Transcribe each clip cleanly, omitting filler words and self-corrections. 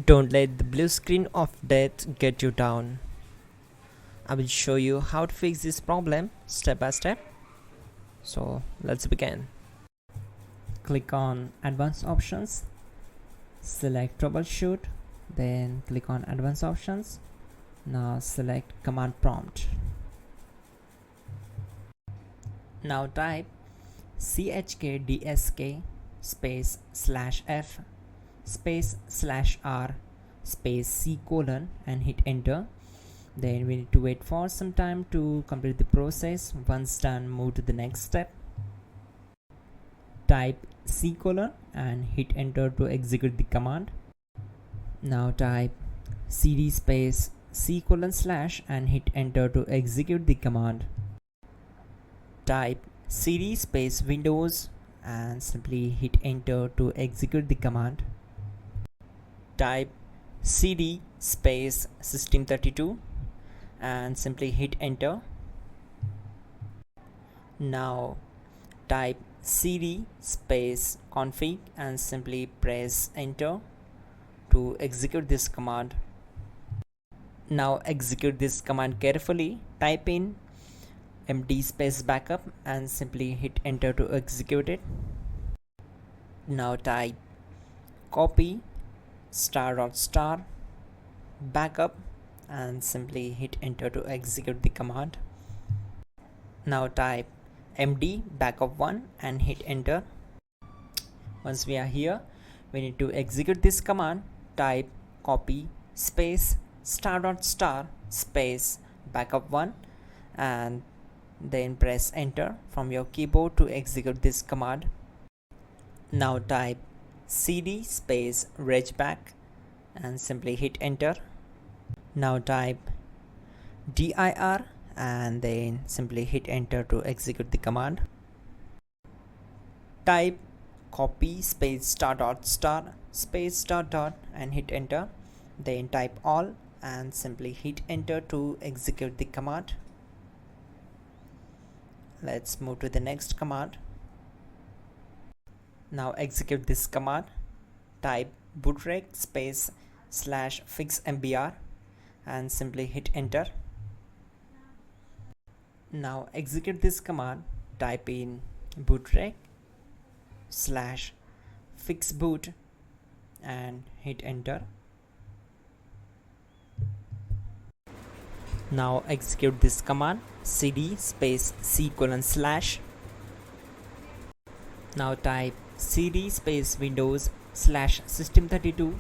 Don't let the blue screen of death get you down. I will show you how to fix this problem step by step. So let's begin. Click on Advanced Options, select Troubleshoot, then click on Advanced Options. Now select Command Prompt. Now type chkdsk space /f space /r space c : and hit enter. Then we need to wait for some time to complete the process. Once done, move to the next step. Type c : and hit enter to execute the command. Now type cd space c : / and hit enter to execute the command. Type cd space Windows and simply hit enter to execute the command. Type cd space system32 and simply hit enter. Now type cd space config and simply press enter to execute this command. Now execute this command carefully. Type in md space backup and simply hit enter to execute it. Now type copy *.* backup and simply hit enter to execute the command. Now type md backup1 and hit enter. Once we are here, we need to execute this command. Type copy space *.* space backup1 and then press enter from your keyboard to execute this command. Now type cd space regback and simply hit enter. Now type dir and then simply hit enter to execute the command. Type copy space *.* space .. and hit enter. Then type all and simply hit enter to execute the command. Let's move to the next command. Now execute this command. Type bootrec space /fixmbr and simply hit enter. Now execute this command. Type in bootrec /fixboot and hit enter. Now execute this command cd space c : /. Now type cd space Windows /system32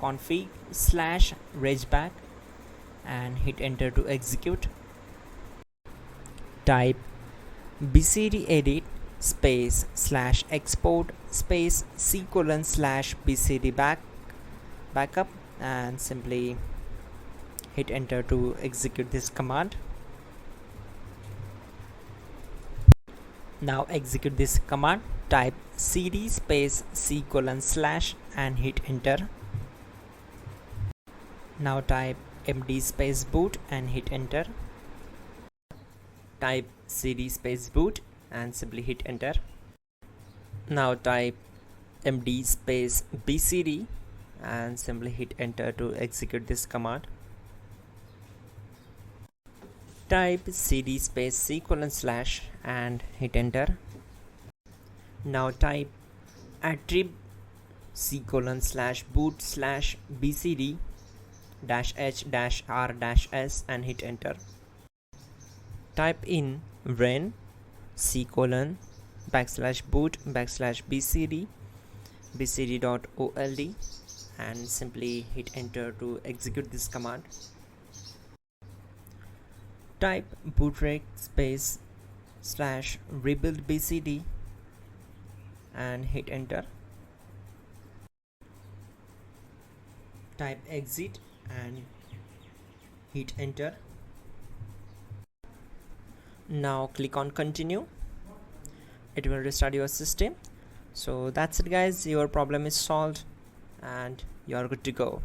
/config /regback and hit enter to execute. Type bcd edit space /export space c : /bcd backup and simply hit enter to execute this command. Now execute this command. Type cd space c : / and hit enter. Now type md space boot and hit enter. Type cd space boot and simply hit enter. Now type md space bcd and simply hit enter to execute this command. Type cd space c : / and hit enter. Now type attrib c : / boot / bcd -h -r -s and hit enter. Type in ren c : /boot /bcd bcd.old and simply hit enter to execute this command. Type bootrec space /rebuild bcd and hit enter. Type exit and hit enter. Now click on continue. It will restart your system. So that's it guys, your problem is solved and you are good to go.